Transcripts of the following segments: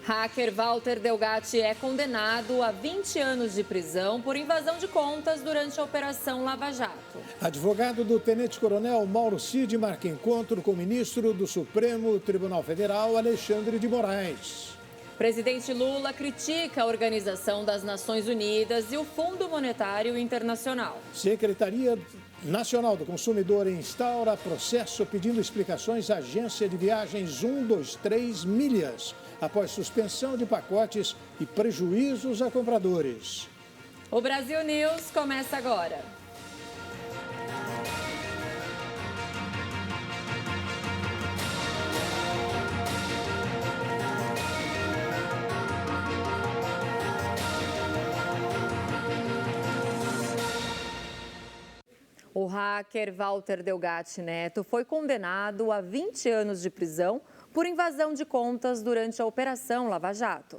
Hacker Walter Delgatti é condenado a 20 anos de prisão por invasão de contas durante a Operação Lava Jato. Advogado do tenente-coronel Mauro Cid marca encontro com o ministro do Supremo Tribunal Federal, Alexandre de Moraes. Presidente Lula critica a Organização das Nações Unidas e o Fundo Monetário Internacional. Secretaria Nacional do Consumidor instaura processo pedindo explicações à agência de viagens 123 Milhas, após suspensão de pacotes e prejuízos a compradores. O Brasil News começa agora. O hacker Walter Delgatti Neto foi condenado a 20 anos de prisão por invasão de contas durante a Operação Lava Jato.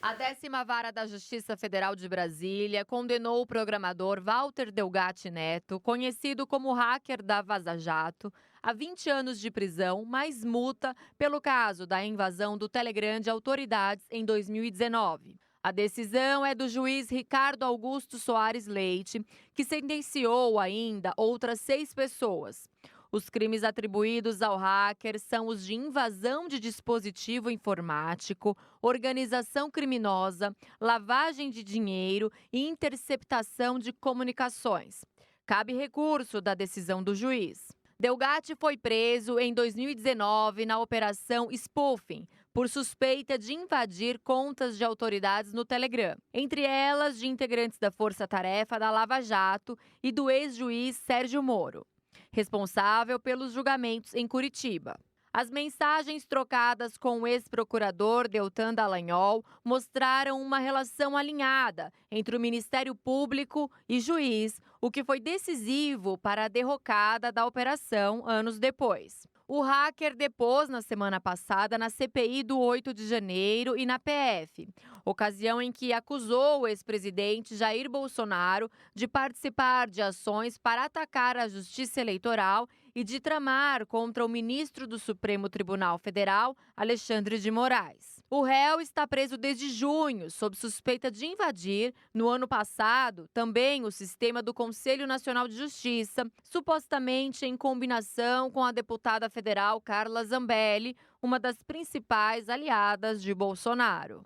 A 10ª Vara da Justiça Federal de Brasília condenou o programador Walter Delgatti Neto, conhecido como hacker da Vaza Jato, a 20 anos de prisão, mais multa pelo caso da invasão do Telegram de autoridades em 2019. A decisão é do juiz Ricardo Augusto Soares Leite, que sentenciou ainda outras 6 pessoas. Os crimes atribuídos ao hacker são os de invasão de dispositivo informático, organização criminosa, lavagem de dinheiro e interceptação de comunicações. Cabe recurso da decisão do juiz. Delgatti foi preso em 2019 na Operação Spoofing, por suspeita de invadir contas de autoridades no Telegram, entre elas de integrantes da Força Tarefa da Lava Jato e do ex-juiz Sérgio Moro, responsável pelos julgamentos em Curitiba. As mensagens trocadas com o ex-procurador Deltan Dallagnol mostraram uma relação alinhada entre o Ministério Público e juiz, o que foi decisivo para a derrocada da operação anos depois. O hacker depôs na semana passada na CPI do 8 de janeiro e na PF, ocasião em que acusou o ex-presidente Jair Bolsonaro de participar de ações para atacar a Justiça Eleitoral e de tramar contra o ministro do Supremo Tribunal Federal, Alexandre de Moraes. O réu está preso desde junho, sob suspeita de invadir, no ano passado, também o sistema do Conselho Nacional de Justiça, supostamente em combinação com a deputada federal Carla Zambelli, uma das principais aliadas de Bolsonaro.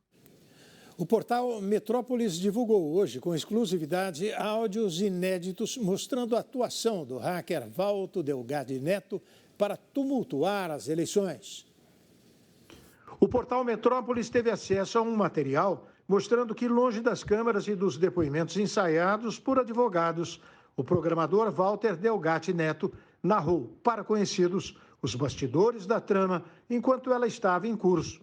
O portal Metrópolis divulgou hoje, com exclusividade, áudios inéditos mostrando a atuação do hacker Walter Delgatti Neto para tumultuar as eleições. O portal Metrópolis teve acesso a um material mostrando que, longe das câmeras e dos depoimentos ensaiados por advogados, o programador Walter Delgatti Neto narrou para conhecidos os bastidores da trama enquanto ela estava em curso.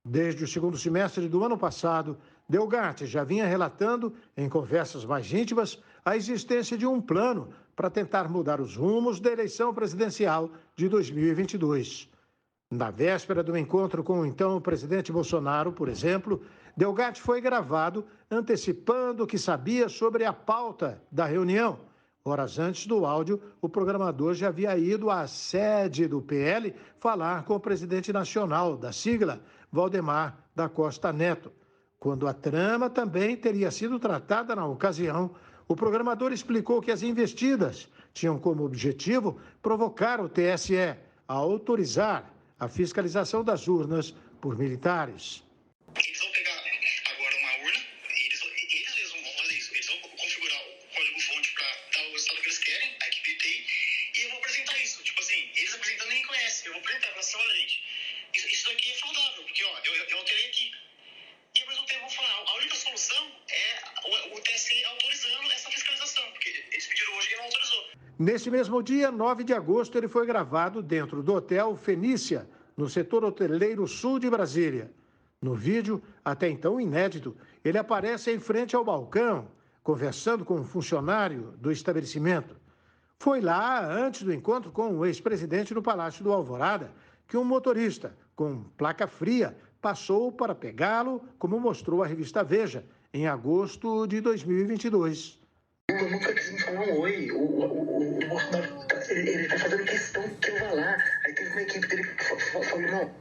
Desde o segundo semestre do ano passado, Delgatti já vinha relatando, em conversas mais íntimas, a existência de um plano para tentar mudar os rumos da eleição presidencial de 2022. Na véspera do encontro com o então presidente Bolsonaro, por exemplo, Delgatti foi gravado antecipando que sabia sobre a pauta da reunião. Horas antes do áudio, o programador já havia ido à sede do PL falar com o presidente nacional da sigla, Valdemar da Costa Neto. Quando a trama também teria sido tratada na ocasião, o programador explicou que as investidas tinham como objetivo provocar o TSE a autorizar a fiscalização das urnas por militares. Eles vão pegar agora uma urna, eles mesmos vão fazer isso, eles vão configurar o código-fonte para dar o resultado que eles querem, a equipe de TI, e eu vou apresentar isso. Tipo assim, eles apresentando ninguém conhece, eu vou apresentar para essa olha, gente, isso daqui é saudável, porque ó, eu alterei aqui. E ao mesmo tempo vou falar, a única solução é o TSE autorizando essa fiscalização, porque eles pediram hoje e não autorizou. Nesse mesmo dia, 9 de agosto, ele foi gravado dentro do Hotel Fenícia, no setor hoteleiro sul de Brasília. No vídeo, até então inédito, ele aparece em frente ao balcão, conversando com um funcionário do estabelecimento. Foi lá, antes do encontro com o ex-presidente no Palácio do Alvorada, que um motorista com placa fria passou para pegá-lo, como mostrou a revista Veja, em agosto de 2022. Eu nunca quis me falar um oi. O Bolsonaro, ele tá fazendo questão que eu vá lá. Aí teve uma equipe dele que falou, não,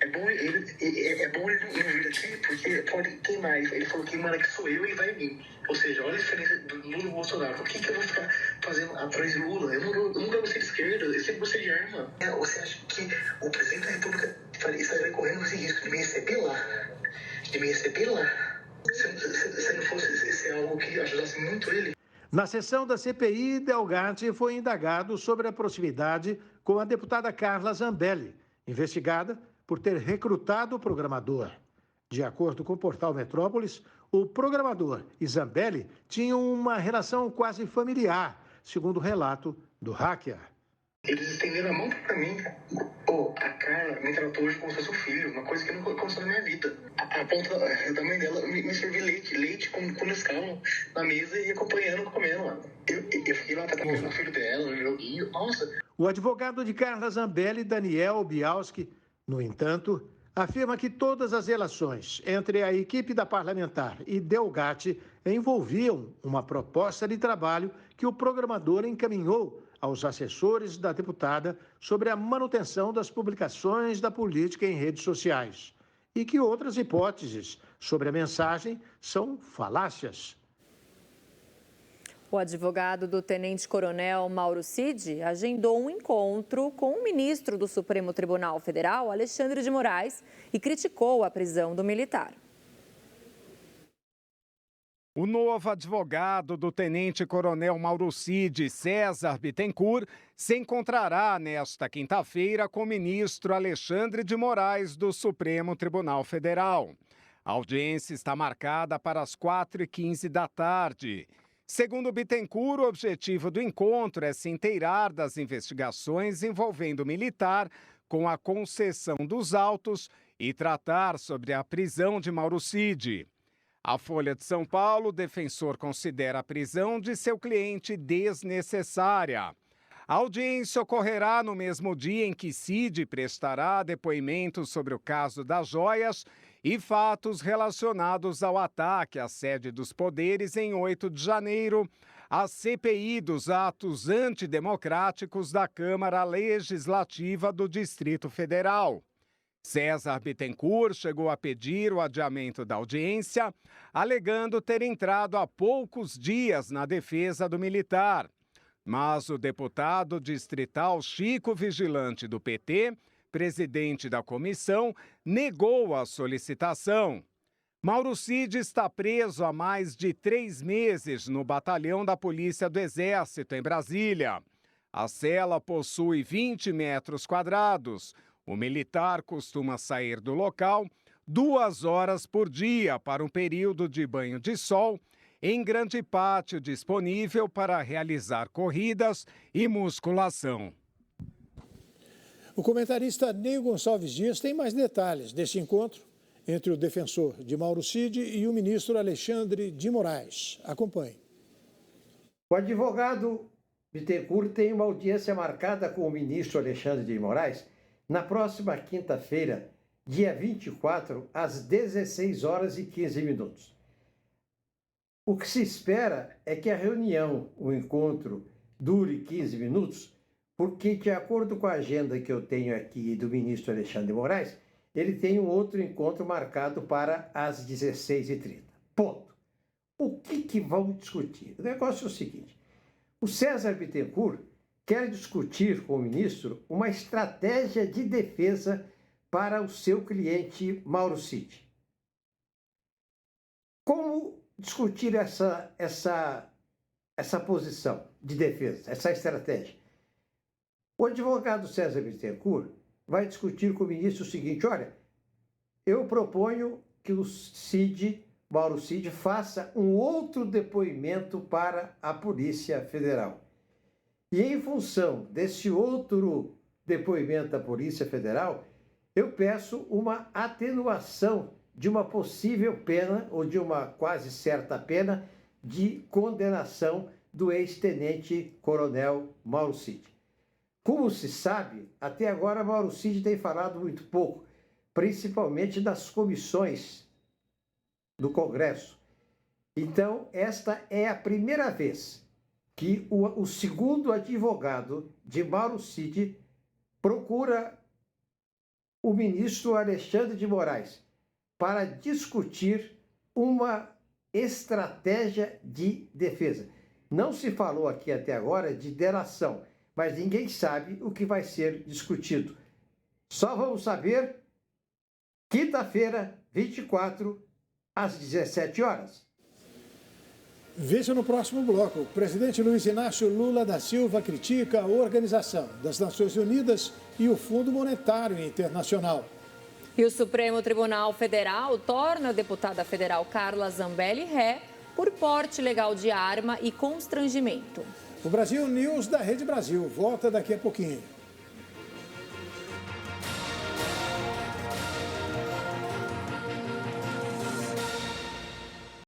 é bom ele não vir aqui, porque pode queimar. Ele falou que manda que sou eu, ele vai vir. Ou seja, olha a diferença do Lula e do Bolsonaro. Por que eu vou ficar fazendo atrás de Lula? Eu nunca gostei de esquerda, eu sempre gostei de arma. Você acha que o presidente da República estaria correndo esse risco de me receber lá? Se não fosse esse algo que ajudasse muito ele? Na sessão da CPI, Delgatti foi indagado sobre a proximidade com a deputada Carla Zambelli, investigada por ter recrutado o programador. De acordo com o portal Metrópolis, o programador e Zambelli tinham uma relação quase familiar, segundo o relato do hacker. Eles estenderam a mão pra mim. A Carla me tratou hoje como se fosse um filho, uma coisa que nunca aconteceu na minha vida. A ponto da mãe dela me servir leite com Nescau na mesa e acompanhando, comendo, mano. Eu fiquei lá tratando o filho dela, no joguinho, nossa. O advogado de Carla Zambelli, Daniel Bialski, no entanto, afirma que todas as relações entre a equipe da parlamentar e Delgatti envolviam uma proposta de trabalho que o programador encaminhou aos assessores da deputada sobre a manutenção das publicações da política em redes sociais e que outras hipóteses sobre a mensagem são falácias. O advogado do tenente-coronel Mauro Cid agendou um encontro com o ministro do Supremo Tribunal Federal, Alexandre de Moraes, e criticou a prisão do militar. O novo advogado do tenente-coronel Mauro Cid, César Bittencourt, se encontrará nesta quinta-feira com o ministro Alexandre de Moraes do Supremo Tribunal Federal. A audiência está marcada para as 4h15 da tarde. Segundo Bittencourt, o objetivo do encontro é se inteirar das investigações envolvendo o militar com a concessão dos autos e tratar sobre a prisão de Mauro Cid. A Folha de São Paulo, o defensor considera a prisão de seu cliente desnecessária. A audiência ocorrerá no mesmo dia em que Cid prestará depoimento sobre o caso das joias e fatos relacionados ao ataque à sede dos poderes em 8 de janeiro, a CPI dos atos antidemocráticos da Câmara Legislativa do Distrito Federal. César Bittencourt chegou a pedir o adiamento da audiência, alegando ter entrado há poucos dias na defesa do militar. Mas o deputado distrital Chico Vigilante do PT, presidente da comissão, negou a solicitação. Mauro Cid está preso há mais de 3 meses no batalhão da Polícia do Exército, em Brasília. A cela possui 20 metros quadrados. O militar costuma sair do local 2 horas por dia para um período de banho de sol em grande pátio disponível para realizar corridas e musculação. O comentarista Ney Gonçalves Dias tem mais detalhes deste encontro entre o defensor de Mauro Cid e o ministro Alexandre de Moraes. Acompanhe. O advogado Bittencourt tem uma audiência marcada com o ministro Alexandre de Moraes na próxima quinta-feira, dia 24, às 16h15. O que se espera é que a reunião, o encontro, dure 15 minutos, porque, de acordo com a agenda que eu tenho aqui do ministro Alexandre de Moraes, ele tem um outro encontro marcado para as 16h30. Ponto. O que vão discutir? O negócio é o seguinte: o César Bittencourt quer discutir com o ministro uma estratégia de defesa para o seu cliente Mauro Cid. Como discutir essa posição de defesa, essa estratégia? O advogado César Bittencourt vai discutir com o ministro o seguinte: olha, eu proponho que o Mauro Cid, faça um outro depoimento para a Polícia Federal. E em função desse outro depoimento da Polícia Federal, eu peço uma atenuação de uma possível pena, ou de uma quase certa pena, de condenação do ex-tenente-coronel Mauro Cid. Como se sabe, até agora Mauro Cid tem falado muito pouco, principalmente das comissões do Congresso. Então, esta é a primeira vez que o segundo advogado de Mauro Cid procura o ministro Alexandre de Moraes para discutir uma estratégia de defesa. Não se falou aqui até agora de delação, mas ninguém sabe o que vai ser discutido. Só vamos saber quinta-feira, 24, às 17 horas. Veja no próximo bloco. O presidente Luiz Inácio Lula da Silva critica a Organização das Nações Unidas e o Fundo Monetário Internacional. E o Supremo Tribunal Federal torna a deputada federal Carla Zambelli ré por porte ilegal de arma e constrangimento. O Brasil News da Rede Brasil volta daqui a pouquinho.